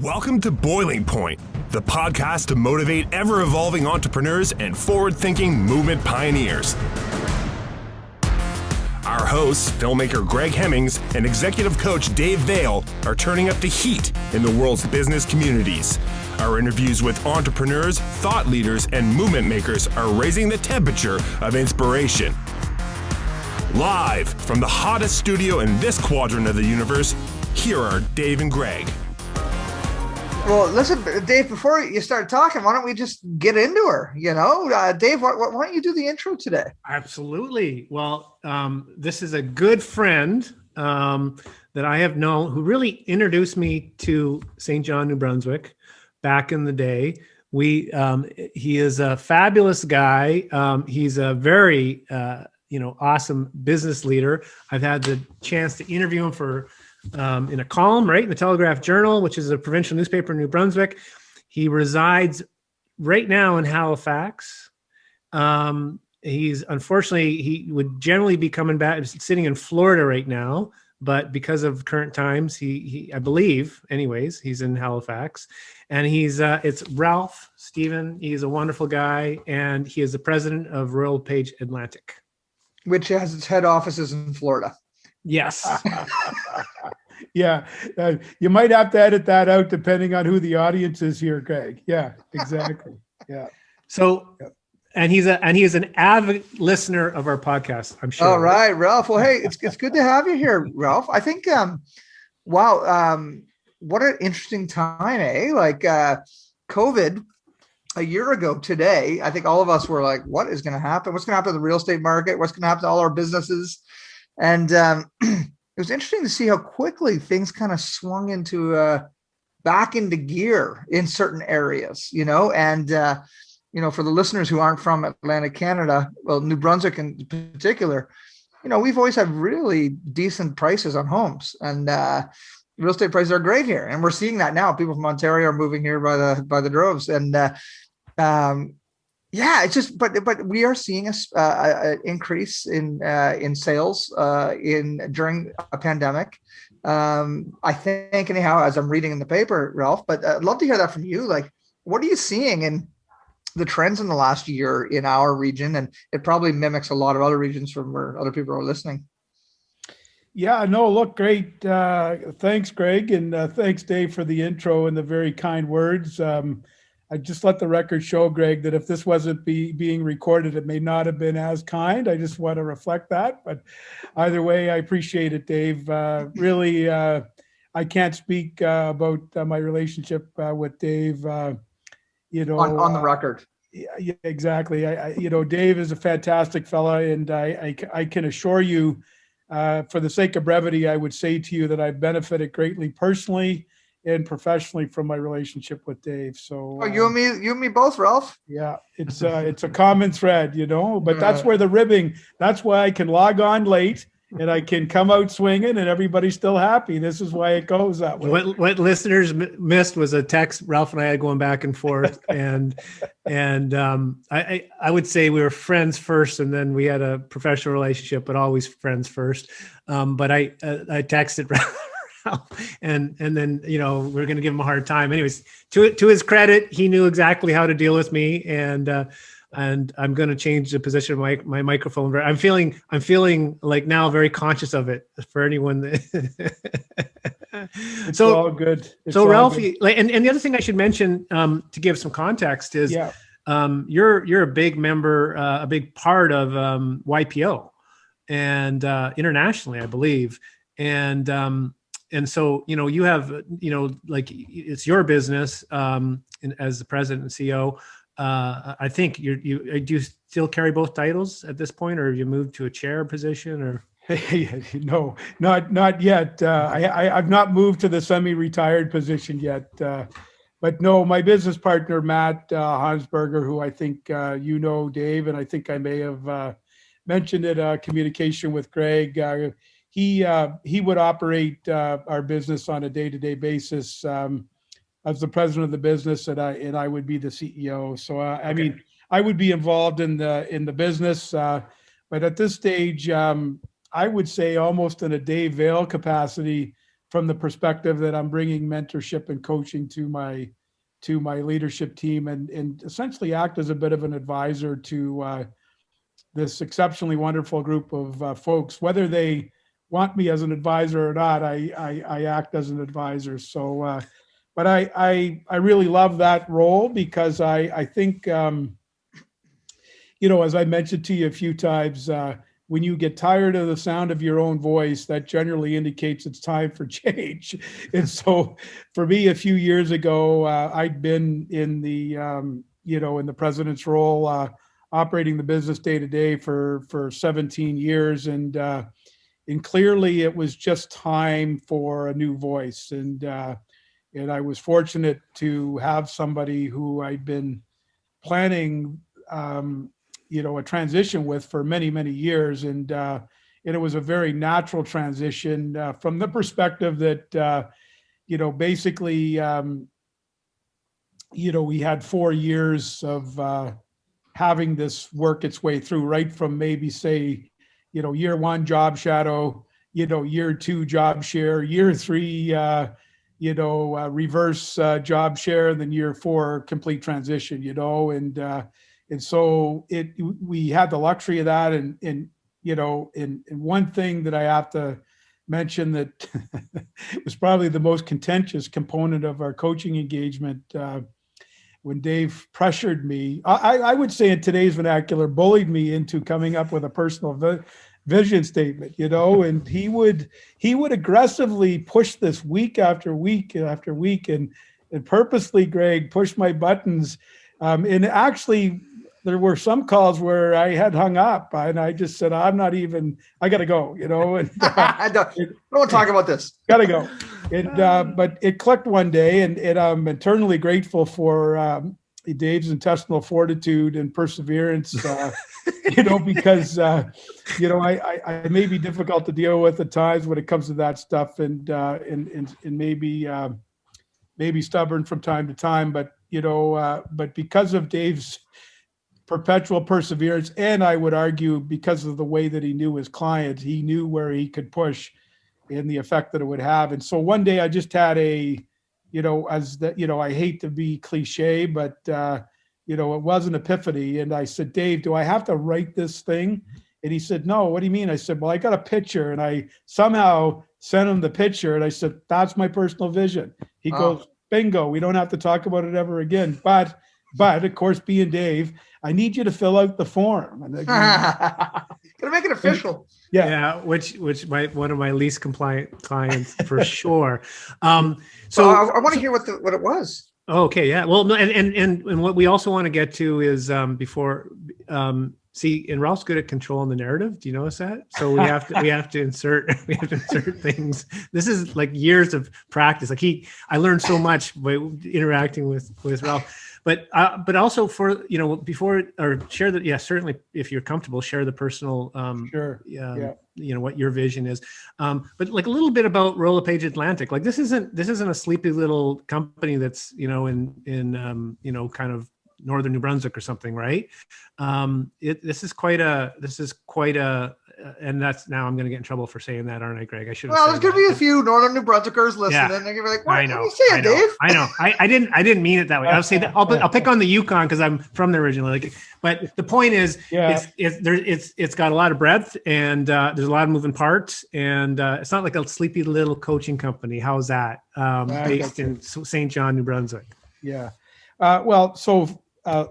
Welcome to Boiling Point, the podcast to motivate ever-evolving entrepreneurs and forward-thinking movement pioneers. Our hosts, filmmaker Greg Hemmings and executive coach Dave Vale, are turning up the heat in the world's business communities. Our interviews with entrepreneurs, thought leaders, and movement makers are raising the temperature of inspiration. Live from the hottest studio in this quadrant of the universe, here are Dave and Greg. Well, listen, Dave, before you start talking, why don't we just get into her? Dave, why don't you do the intro today? Absolutely. Well, this is a good friend that I have known who really introduced me to St. John, New Brunswick back in the day. He is a fabulous guy. He's a very, awesome business leader. I've had the chance to interview him for in a column, right, in the Telegraph Journal, which is a provincial newspaper in New Brunswick. He resides right now in Halifax. He would generally be coming back, sitting in Florida right now, but because of current times, he I believe, anyways, he's in Halifax. And it's Ralph Stephen. He's a wonderful guy, and he is the president of Royal LePage Atlantic, which has its head offices in Florida. Yes. Yeah. You might have to edit that out depending on who the audience is here, Greg. Yeah, exactly. Yeah. So, and he's an avid listener of our podcast, I'm sure. All right, Ralph. Well, hey, it's good to have you here, Ralph. I think, what an interesting time, eh? Like COVID a year ago today, I think all of us were like, what is going to happen? What's going to happen to the real estate market? What's going to happen to all our businesses? And it was interesting to see how quickly things kind of swung into back into gear in certain areas, and for the listeners who aren't from Atlantic Canada, well, New Brunswick in particular, we've always had really decent prices on homes, and real estate prices are great here, and we're seeing that now. People from Ontario are moving here by the droves, and it's just, but we are seeing an increase in sales during a pandemic. I think anyhow, as I'm reading in the paper, Ralph, but I'd love to hear that from you. Like, what are you seeing in the trends in the last year in our region? And it probably mimics a lot of other regions from where other people are listening. Yeah, no, look, great. Thanks, Greg. And thanks, Dave, for the intro and the very kind words. I just let the record show, Greg, that if this wasn't being recorded, it may not have been as kind. I just want to reflect that. But either way, I appreciate it, Dave. Really, I can't speak about my relationship with Dave. On the record. Yeah, exactly. Dave is a fantastic fella, and I can assure you, for the sake of brevity, I would say to you that I've benefited greatly personally and professionally from my relationship with Dave. So you and me both, Ralph. Yeah, it's a common thread, but that's where the ribbing, that's why I can log on late and I can come out swinging and everybody's still happy. This is why it goes that way. What listeners missed was a text Ralph and I had going back and forth, and I would say we were friends first, and then we had a professional relationship, but always friends first. But I texted Ralph. And then we're going to give him a hard time. Anyways, to his credit, he knew exactly how to deal with me, and I'm going to change the position of my microphone. I'm feeling like now very conscious of it for anyone that. It's all good. Ralph, and the other thing I should mention to give some context is you're a big member, a big part of YPO, and internationally, I believe, and so, you have, like it's your business as the president and CEO. I think do you still carry both titles at this point, or have you moved to a chair position, or? No, not yet. I've not moved to the semi-retired position yet. But no, my business partner, Matt Hansberger, who I think Dave, and I think I may have mentioned it, communication with Greg. He would operate our business on a day-to-day basis as the president of the business, and I would be the CEO. So I mean, I would be involved in the business, but at this stage, I would say almost in a Dave Vale capacity, from the perspective that I'm bringing mentorship and coaching to my leadership team, and essentially act as a bit of an advisor to this exceptionally wonderful group of folks. Whether they want me as an advisor or not, I act as an advisor. So, but I really love that role, because I think, as I mentioned to you a few times, when you get tired of the sound of your own voice, that generally indicates it's time for change. And so for me, a few years ago, I'd been in the, in the president's role, operating the business day to day for 17 years. And clearly it was just time for a new voice. And I was fortunate to have somebody who I'd been planning, a transition with for many, many years. And it was a very natural transition from the perspective that, basically, we had 4 years of having this work its way through, right from maybe say, year 1 job shadow, year 2 job share, year 3, reverse job share, and then year 4 complete transition, and so we had the luxury of that. And one thing that I have to mention that was probably the most contentious component of our coaching engagement, when Dave pressured me, I would say in today's vernacular, bullied me into coming up with a personal vision statement, and he would aggressively push this week after week after week, and purposely, Greg, push my buttons. And actually, there were some calls where I had hung up, and I just said, I got to go, and I don't want to talk about this. Got to go. But it clicked one day, and I'm eternally grateful for Dave's intestinal fortitude and perseverance, because, I may be difficult to deal with at times when it comes to that stuff, and maybe stubborn from time to time, but because of Dave's perpetual perseverance, and I would argue because of the way that he knew his client, he knew where he could push and the effect that it would have. And so one day I just had I hate to be cliche, but it was an epiphany. And I said, Dave, do I have to write this thing? And he said, no. What do you mean? I said, well, I got a picture, and I somehow sent him the picture, and I said, that's my personal vision. He goes, bingo, we don't have to talk about it ever again. But of course, being Dave, I need you to fill out the form. And Gotta make it official. Yeah, which one of my least compliant clients for sure. So I want to hear what it was. Okay, yeah. Well, no, and what we also want to get to is before. See, and Ralph's good at controlling the narrative. Do you notice that? So we have to insert things. This is like years of practice. I learned so much by interacting with Ralph. But also for, before, or share that, certainly if you're comfortable, share the personal, sure. Yeah. What your vision is. But like a little bit about Royal LePage Atlantic. Like this isn't a sleepy little company that's, in kind of northern New Brunswick or something, right? This is quite a, and that's, now I'm going to get in trouble for saying that, aren't I, Greg? I should. Well, there's going to be a few northern New Brunswickers listening. Yeah. And you're like, what I know, are you saying, Dave? I know. I didn't mean it that way. I'll say that. I'll pick on the Yukon because I'm from there originally. But the point is, it's got a lot of breadth, and there's a lot of moving parts, and it's not like a sleepy little coaching company. How's that? Based in St. John, New Brunswick. Yeah.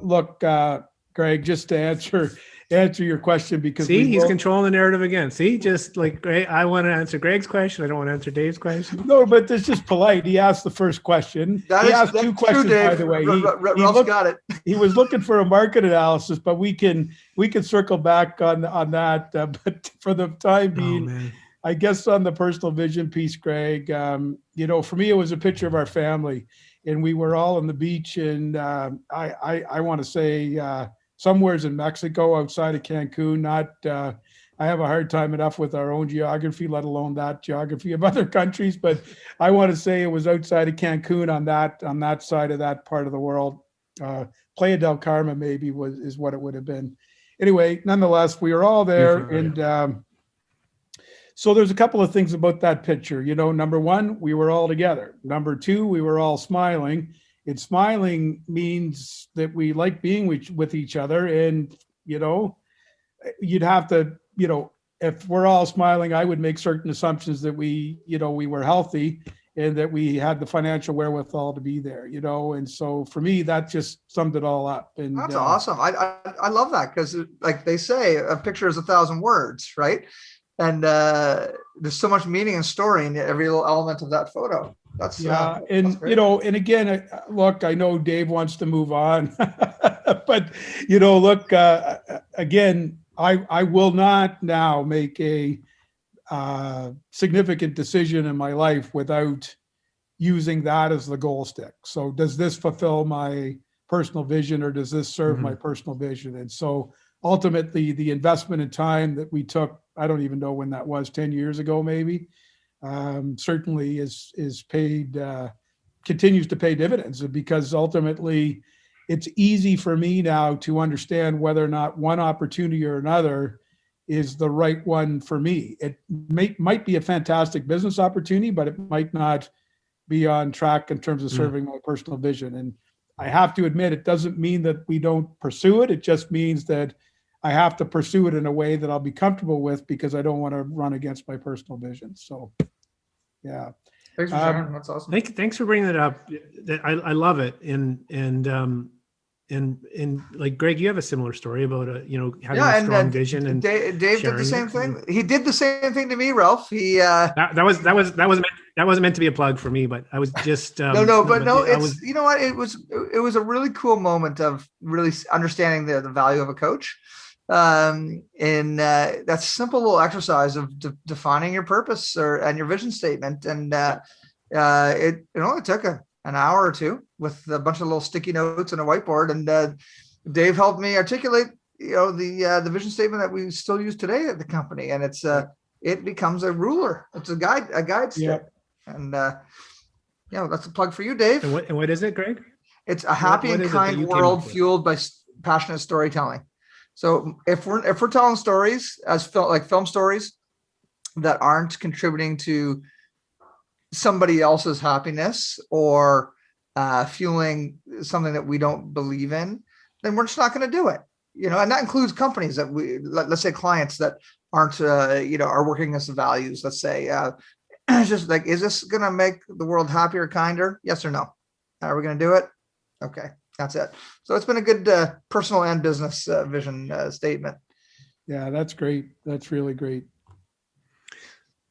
Look, Greg, just to answer your question, because he's controlling the narrative again. Just like I want to answer Greg's question. I don't want to answer Dave's question. No, but it's just polite. He asked the first question. He asked two questions, by the way. Ralph's got it. He was looking for a market analysis, but we can circle back on that. But for the time being, I guess on the personal vision piece, Greg, for me, it was a picture of our family. And we were all on the beach, and I want to say somewhere's in Mexico outside of Cancun. I have a hard time enough with our own geography, let alone that geography of other countries. But I want to say it was outside of Cancun on that side of that part of the world. Playa del Carmen maybe is what it would have been. Anyway, nonetheless, we were all there, and So there's a couple of things about that picture. You know, number one, we were all together. Number two, we were all smiling. And smiling means that we like being with each other. And, you know, you'd have to, you know, if we're all smiling, I would make certain assumptions that we were healthy and that we had the financial wherewithal to be there, you know. And so for me, that just summed it all up. And That's awesome. I love that, because like they say, a picture is 1,000 words, right? And there's so much meaning and story in every little element of that photo. That's and that's great. you know, and again, look, I know Dave wants to move on, but you know, look, again, I will not now make a significant decision in my life without using that as the goal stick. So does this fulfill my personal vision, or does this serve my personal vision? And so ultimately the investment in time that we took, I don't even know when that was, 10 years ago, maybe, certainly is paid, continues to pay dividends, because ultimately it's easy for me now to understand whether or not one opportunity or another is the right one for me. It might be a fantastic business opportunity, but it might not be on track in terms of serving my personal vision. And I have to admit, it doesn't mean that we don't pursue it. It just means that I have to pursue it in a way that I'll be comfortable with, because I don't want to run against my personal vision. So, yeah. Thanks for sharing. That's awesome. Thanks for bringing that up. I love it. And like Greg, you have a similar story about having a strong vision. And Dave did the same thing. He did the same thing to me, Ralph. He that wasn't meant to be a plug for me, but I was just you know what, it was a really cool moment of really understanding the value of a coach. And that simple little exercise of defining your purpose and your vision statement. And it only took an hour or two with a bunch of little sticky notes and a whiteboard. And Dave helped me articulate, the vision statement that we still use today at the company. And it's it becomes a ruler. It's a guide stick. Yep. And that's a plug for you, Dave. And what is it, Greg? It's a happy and kind world fueled by passionate storytelling. So if we're telling stories as film stories that aren't contributing to somebody else's happiness or fueling something that we don't believe in, then we're just not going to do it. And that includes companies that let's say clients that aren't are working as the values. Let's say it's just like, is this going to make the world happier, kinder? Yes or no? Are we going to do it? Okay. That's it. So it's been a good personal and business vision statement. Yeah, that's great. That's really great.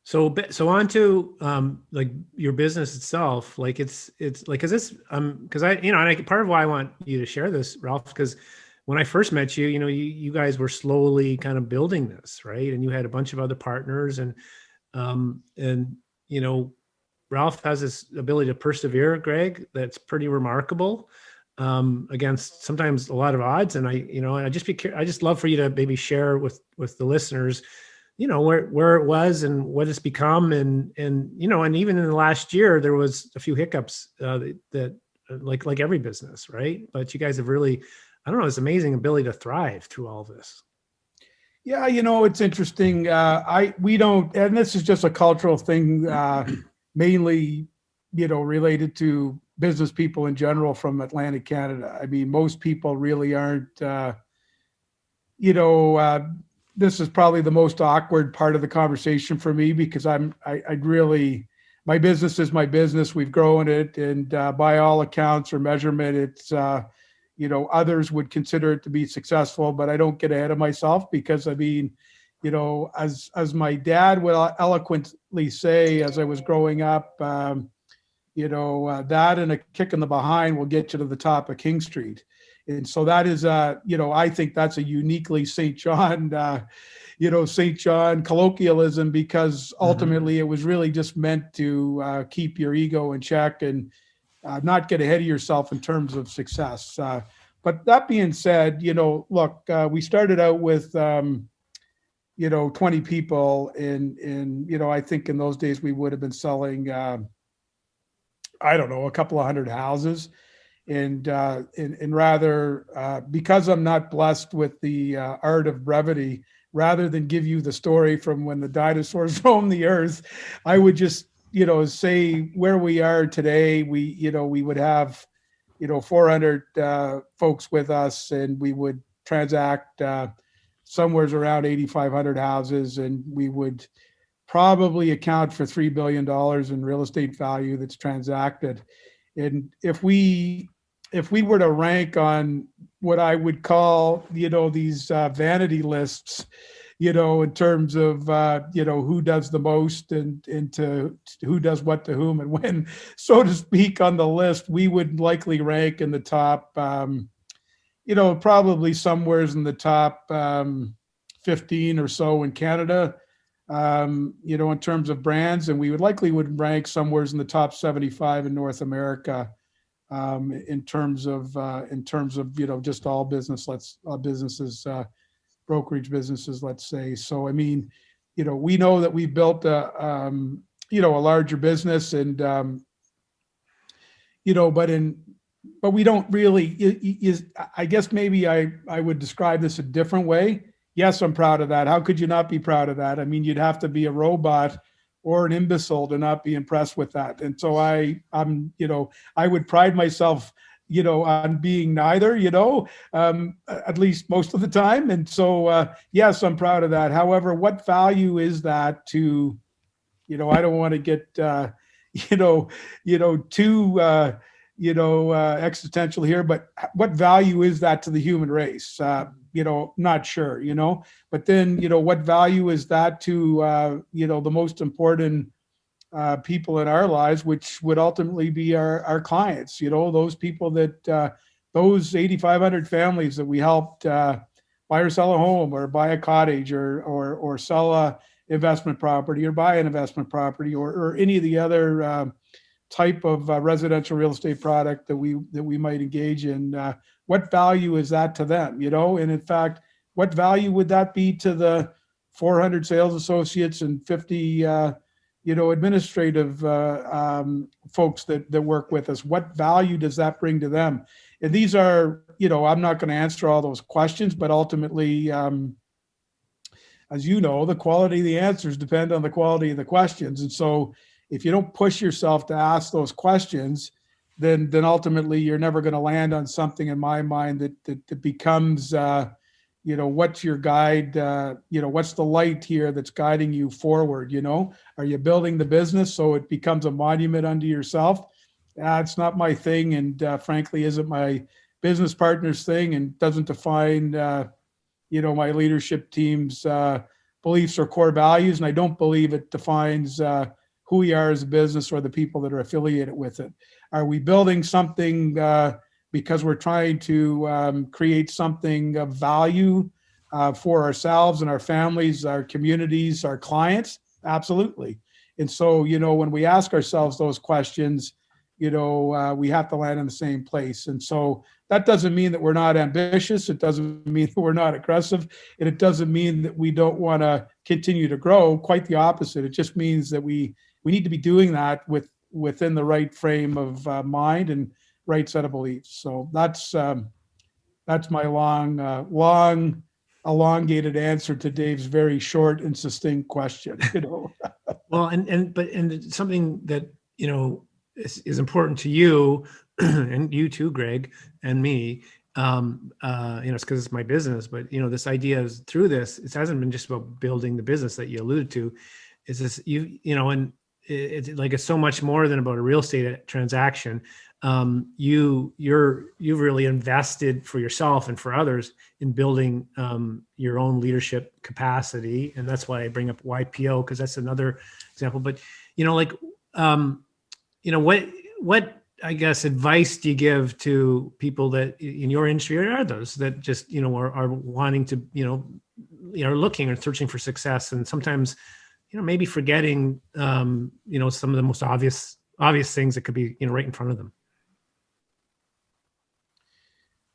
So on to like your business itself. Like it's like, because part of why I want you to share this, Ralph, because when I first met you, you guys were slowly kind of building this, right? And you had a bunch of other partners, and Ralph has this ability to persevere, Greg, that's pretty remarkable. Against sometimes a lot of odds. And I just love for you to maybe share with the listeners, where it was and what it's become. And even in the last year, there was a few hiccups that like every business, right? But you guys have really, this amazing ability to thrive through all this. Yeah. It's interesting. We don't, and this is just a cultural thing, mainly, related to business people in general from Atlantic Canada. I mean, most people really aren't, this is probably the most awkward part of the conversation for me, because my business is my business. We've grown it, and by all accounts or measurement, it's, others would consider it to be successful, but I don't get ahead of myself, because as my dad would eloquently say, as I was growing up, that and a kick in the behind will get you to the top of King Street. And so that is, I think that's a uniquely St. John colloquialism, because ultimately it was really just meant to keep your ego in check and not get ahead of yourself in terms of success. But that being said, look, we started out with, 20 people, and I think in those days we would have been selling, a couple of hundred houses, and rather, because I'm not blessed with the art of brevity, rather than give you the story from when the dinosaurs roamed the earth, I would just, say where we are today. We would have, 400 folks with us, and we would transact somewhere around 8,500 houses, and we would probably account for $3 billion in real estate value that's transacted. And if we were to rank on what I would call, these vanity lists, in terms of, who does the most and to who does what to whom and when, so to speak, on the list, we would likely rank in the top, probably somewhere in the top 15 or so in Canada, in terms of brands, and we would rank somewhere in the top 75 in North America, in terms of just all businesses, brokerage businesses, let's say. So I mean, we know that we built a larger business, and but we don't really. I guess maybe I would describe this a different way. Yes, I'm proud of that. How could you not be proud of that? I mean, you'd have to be a robot or an imbecile to not be impressed with that. And so I would pride myself, on being neither, at least most of the time. And so, yes, I'm proud of that. However, what value is that to, I don't want to get, too, existential here, but what value is that to the human race? Not sure, but then, what value is that to, the most important people in our lives, which would ultimately be our clients, those people that, those 8,500 families that we helped buy or sell a home, or buy a cottage, or sell a investment property, or buy an investment property, or any of the other type of residential real estate product that we might engage in. What value is that to them? And in fact, what value would that be to the 400 sales associates and 50 administrative folks that work with us? What value does that bring to them? And these are, I'm not going to answer all those questions, but ultimately, as you know, the quality of the answers depend on the quality of the questions. And so if you don't push yourself to ask those questions, then ultimately you're never going to land on something, in my mind, that becomes, what's your guide? What's the light here that's guiding you forward? Are you building the business so it becomes a monument unto yourself? It's not my thing, and frankly, isn't my business partner's thing, and doesn't define, my leadership team's beliefs or core values. And I don't believe it defines who we are as a business or the people that are affiliated with it. Are we building something because we're trying to create something of value for ourselves and our families, our communities, our clients? Absolutely. And so, when we ask ourselves those questions, we have to land in the same place. And so that doesn't mean that we're not ambitious. It doesn't mean that we're not aggressive. And it doesn't mean that we don't want to continue to grow. Quite the opposite. It just means that we need to be doing that within the right frame of mind and right set of beliefs. So that's my long, elongated answer to Dave's very short and succinct question. Well, and something that is important to you, and you too, Greg, and me. It's because it's my business, but this idea is through this. It hasn't been just about building the business that you alluded to. Is this and it's like it's so much more than about a real estate transaction. You've really invested for yourself and for others in building your own leadership capacity, and that's why I bring up YPO, because that's another example. But what I guess advice do you give to people that in your industry or others that just are wanting to are looking or searching for success, and sometimes maybe forgetting some of the most obvious things that could be right in front of them?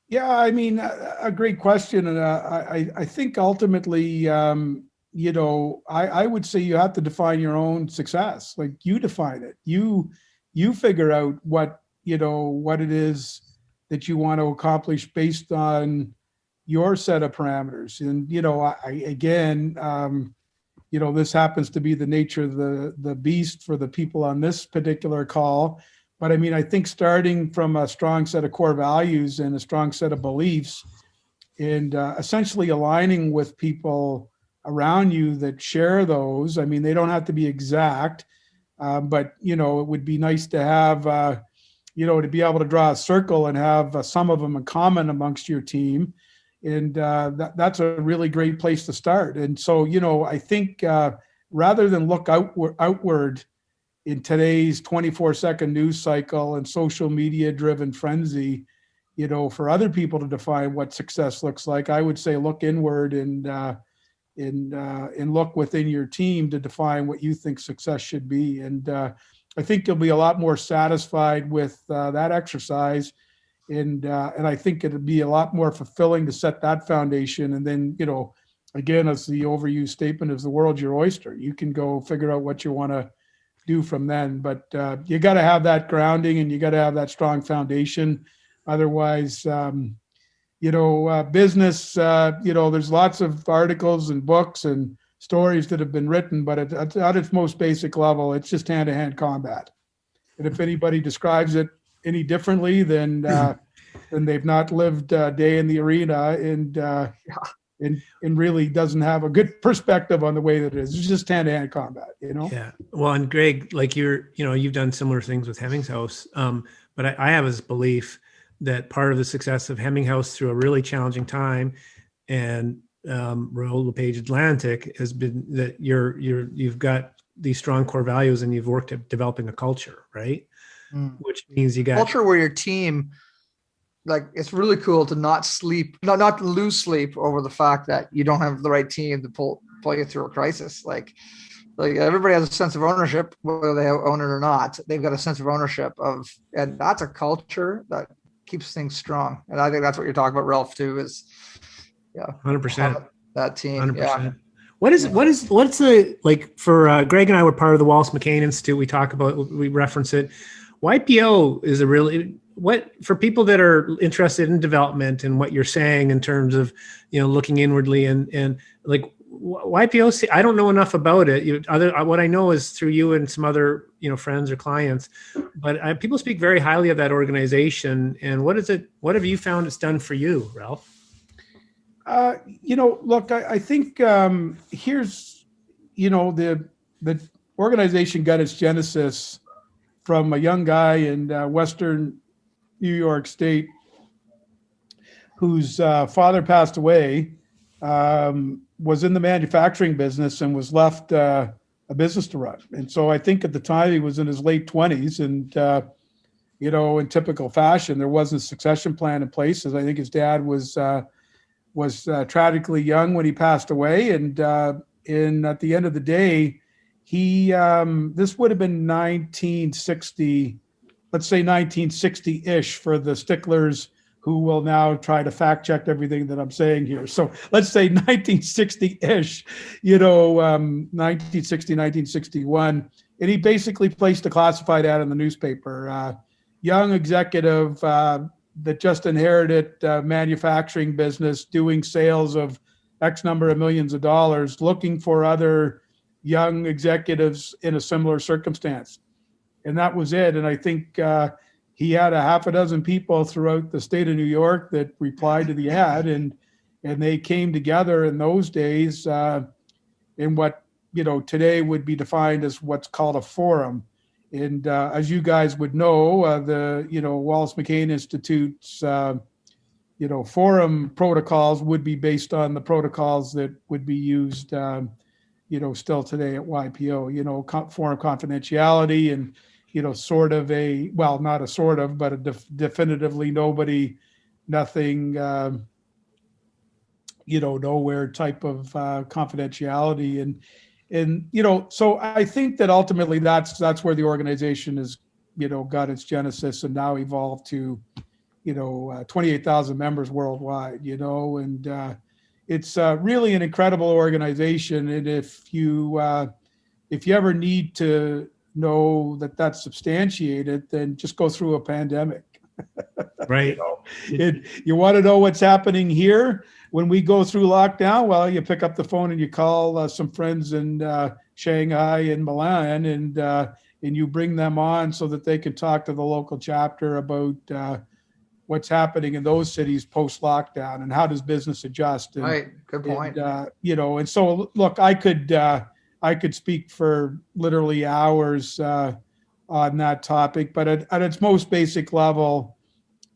Yeah, I mean, a great question. And I think ultimately, I would say you have to define your own success. Like, you define it. You figure out what it is that you want to accomplish based on, your set of parameters. And, again, this happens to be the nature of the beast for the people on this particular call. But I mean, I think starting from a strong set of core values and a strong set of beliefs, and essentially aligning with people around you that share those. I mean, they don't have to be exact, but it would be nice to have, to be able to draw a circle and have some of them in common amongst your team. And that's a really great place to start. And so, I think rather than look outward in today's 24-second news cycle and social media driven frenzy, for other people to define what success looks like, I would say look inward and look within your team to define what you think success should be. And I think you'll be a lot more satisfied with that exercise. And I think it'd be a lot more fulfilling to set that foundation. And then, again, as the overused statement is, the world's your oyster. You can go figure out what you want to do from then. But you got to have that grounding and you got to have that strong foundation. Otherwise, business, there's lots of articles and books and stories that have been written, but at its most basic level, it's just hand-to-hand combat. And if anybody describes it any differently, then they've not lived a day in the arena and really doesn't have a good perspective on the way that it is. It's just hand-to-hand combat, Yeah. Well, and Greg, like you've done similar things with Hemmings House, but I have this belief that part of the success of Hemming House through a really challenging time and Royal LePage Atlantic has been that you've got these strong core values and you've worked at developing a culture, right? Which means you got culture where your team, like, it's really cool to not lose sleep over the fact that you don't have the right team to pull you through a crisis. Like everybody has a sense of ownership, whether they own it or not. They've got a sense of ownership and that's a culture that keeps things strong. And I think that's what you're talking about, Ralph, too, is 100%. That team. 100%. Yeah. What's the, like, for Greg and I were part of the Wallace McCain Institute. We reference it. YPO is for people that are interested in development and what you're saying in terms of, looking inwardly and like YPO, I don't know enough about it. What I know is through you and some other, friends or clients, but people speak very highly of that organization. And what have you found it's done for you, Ralph? Look, I think here's, the organization got its genesis from a young guy in Western New York State whose father passed away, was in the manufacturing business and was left a business to run. And so I think at the time he was in his late 20s and, in typical fashion, there wasn't a succession plan in place, as I think his dad was tragically young when he passed away. And at the end of the day, this would have been 1960, let's say 1960-ish for the sticklers who will now try to fact check everything that I'm saying here. So let's say 1960-ish, 1960, 1961. And he basically placed a classified ad in the newspaper. Young executive that just inherited manufacturing business, doing sales of X number of millions of dollars, looking for other young executives in a similar circumstance. And that was it. And I think he had a half a dozen people throughout the state of New York that replied to the ad, and they came together in those days in what today would be defined as what's called a forum. And as you guys would know, the Wallace McCain Institute's forum protocols would be based on the protocols that would be used still today at YPO. Forum confidentiality and sort of not a sort of, but a definitively nobody, nothing, nowhere type of confidentiality. And so I think that ultimately that's where the organization has, got its genesis and now evolved to, 28,000 members worldwide, and it's really an incredible organization. And if you ever need to know that that's substantiated, then just go through a pandemic. Right. You want to know what's happening here when we go through lockdown? Well, you pick up the phone and you call some friends in Shanghai and Milan, and you bring them on so that they can talk to the local chapter about what's happening in those cities post lockdown and how does business adjust. And, Right. Good point. and so look, I could speak for literally hours on that topic, but at its most basic level,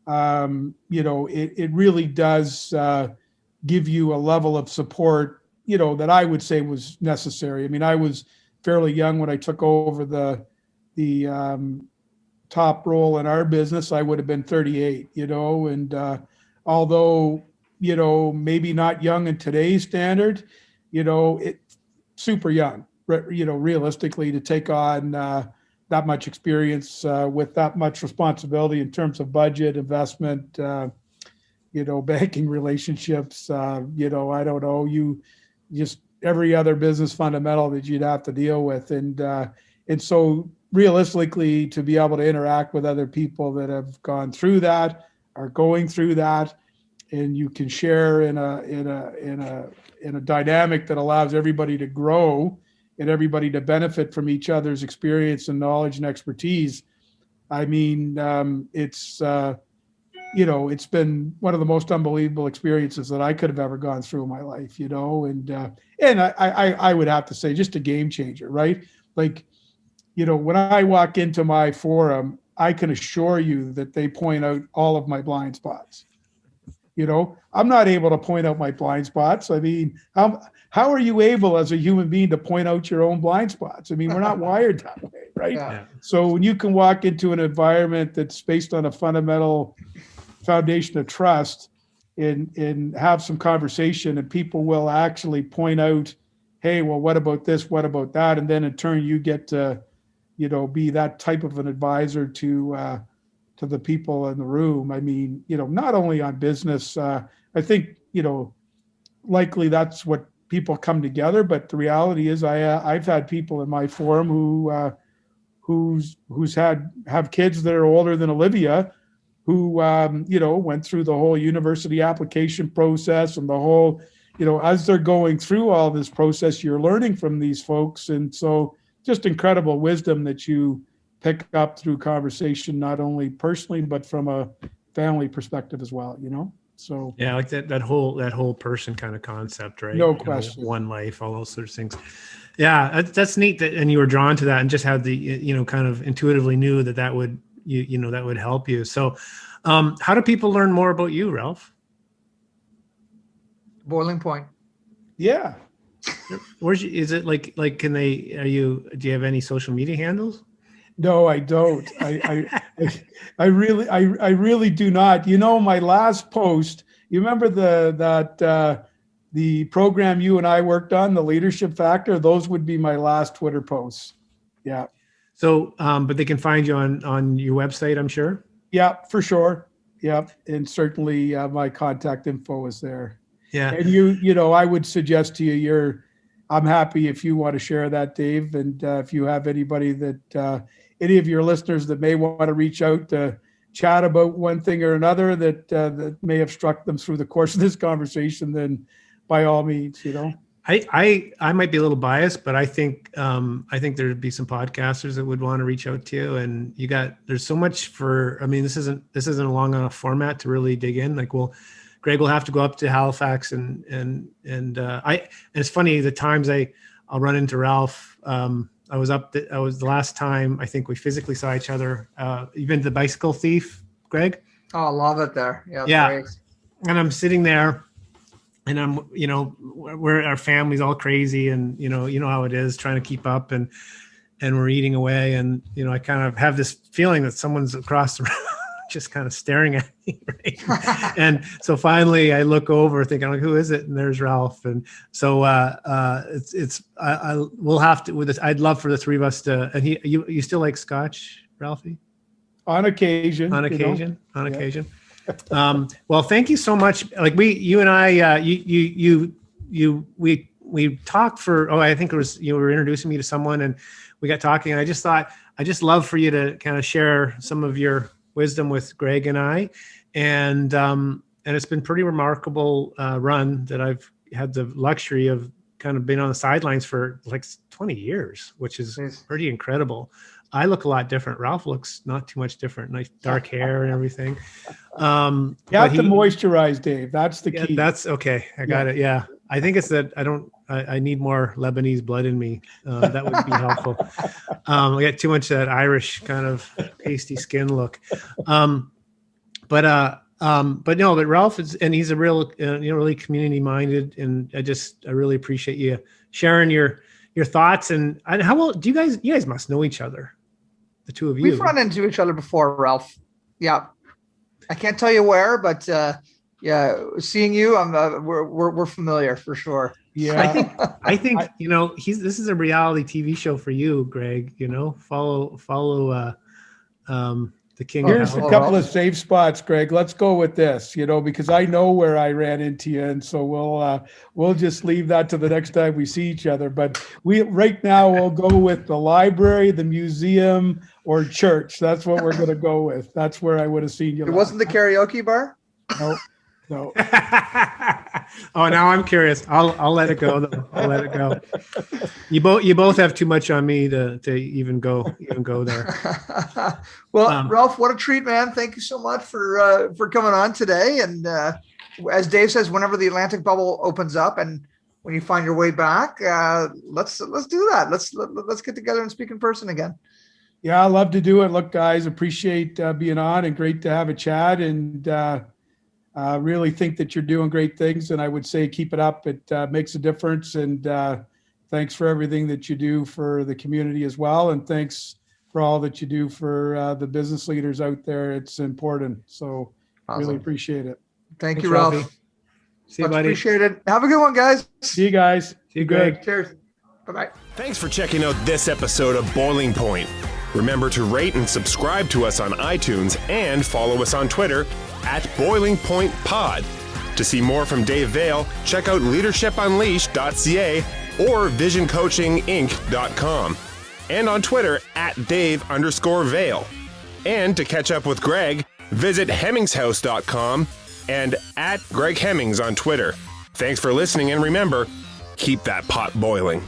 it really does give you a level of support, that I would say was necessary. I mean, I was fairly young when I took over the top role in our business. I would have been 38, and although, maybe not young in today's standard, it super young, realistically, to take on that much experience with that much responsibility in terms of budget, investment, banking relationships, I don't know, you just every other business fundamental that you'd have to deal with. And so realistically, to be able to interact with other people that have gone through that, are going through that, and you can share in a dynamic that allows everybody to grow and everybody to benefit from each other's experience and knowledge and expertise. I mean, it's been one of the most unbelievable experiences that I could have ever gone through in my life, and I would have to say just a game changer, right? Like, when I walk into my forum, I can assure you that they point out all of my blind spots. I'm not able to point out my blind spots. I mean, how are you able as a human being to point out your own blind spots? I mean, we're not wired that way, right? Yeah. So when you can walk into an environment that's based on a fundamental foundation of trust and have some conversation, and people will actually point out, hey, well, what about this? What about that? And then in turn, you get to, be that type of an advisor to the people in the room. I mean, not only on business, I think, likely that's what people come together. But the reality is I've had people in my forum who's have kids that are older than Olivia, who, went through the whole university application process and the whole, as they're going through all this process, you're learning from these folks. And so just incredible wisdom that you pick up through conversation, not only personally, but from a family perspective as well, So yeah, like that whole person kind of concept, right? No question. One life, all those sorts of things. Yeah, that's neat that, and you were drawn to that and just had the, kind of intuitively knew that would, that would help you. So how do people learn more about you, Ralph? Boiling Point. Yeah. Is it like, do you have any social media handles? No, I don't. I really do not. My last post, you remember the program you and I worked on, the Leadership Factor, those would be my last Twitter posts. Yeah. So, but they can find you on your website, I'm sure. Yeah, for sure. Yeah. And certainly my contact info is there. Yeah. And I would suggest to you, I'm happy if you want to share that, Dave. And if you have anybody that, any of your listeners that may want to reach out to chat about one thing or another that may have struck them through the course of this conversation, then by all means, I might be a little biased, but I think there'd be some podcasters that would want to reach out to you, and there's so much this isn't a long enough format to really dig in. Like, well, Greg will have to go up to Halifax and it's funny, the times I'll run into Ralph. I was the last time I think we physically saw each other. You've been to the Bicycle Thief, Greg? Oh, I love it there. Yeah. Yeah. Great. And I'm sitting there and I'm, we're our family's all crazy and, how it is trying to keep up and we're eating away. And, I kind of have this feeling that someone's across the room just kind of staring at me. Right? And so finally I look over thinking, like, who is it? And there's Ralph. And so we'll have to, with this, I'd love for the three of us to, and you still like Scotch, Ralphie? On occasion. On occasion. Well, thank you so much. Like you and I, we talked for, I think it was, you were introducing me to someone and we got talking and I just thought, I just love for you to kind of share some of your wisdom with Greg and I, and it's been pretty remarkable run that I've had the luxury of kind of been on the sidelines for like 20 years, which is pretty incredible. I look a lot different. Ralph looks not too much different. Nice dark hair and everything. You have to moisturize, Dave. That's the key. That's okay. I got it. Yeah. I think it's that I need more Lebanese blood in me. That would be helpful. I get too much of that Irish kind of pasty skin look. But Ralph is, and he's a real, really community minded. And I really appreciate you sharing your thoughts. And how well do you guys must know each other, the two of you. We've run into each other before, Ralph. Yeah. I can't tell you where, but seeing you, we're familiar for sure. Yeah. I think this is a reality TV show for you, Greg. Follow the king. Here's a couple of safe spots, Greg. Let's go with this, because I know where I ran into you, and so we'll just leave that to the next time we see each other. But right now we'll go with the library, the museum, or church. That's what we're going to go with. That's where I would have seen you. It wasn't the karaoke bar? No. Oh, now I'm curious. I'll let it go though. I'll let it go. You both have too much on me to even go there. Well, Ralph, what a treat, man. Thank you so much for coming on today. And as Dave says, whenever the Atlantic bubble opens up and when you find your way back, let's do that. Let's get together and speak in person again. Yeah, I love to do it. Look, guys, appreciate being on and great to have a chat, and really think that you're doing great things. And I would say keep it up. It makes a difference. And thanks for everything that you do for the community as well. And thanks for all that you do for the business leaders out there. It's important. So awesome. Really appreciate it. Thanks, you, Ralph. Ralphie. See you, buddy. Appreciate it. Have a good one, guys. See you guys. See you, Greg. Cheers. Bye-bye. Thanks for checking out this episode of Boiling Point. Remember to rate and subscribe to us on iTunes and follow us on Twitter @BoilingPointPod. To see more from Dave Vale, check out leadershipunleashed.ca or visioncoachinginc.com. And on Twitter @Dave_Vale. And to catch up with Greg, visit hemmingshouse.com and @Greg Hemmings on Twitter. Thanks for listening, and remember, keep that pot boiling.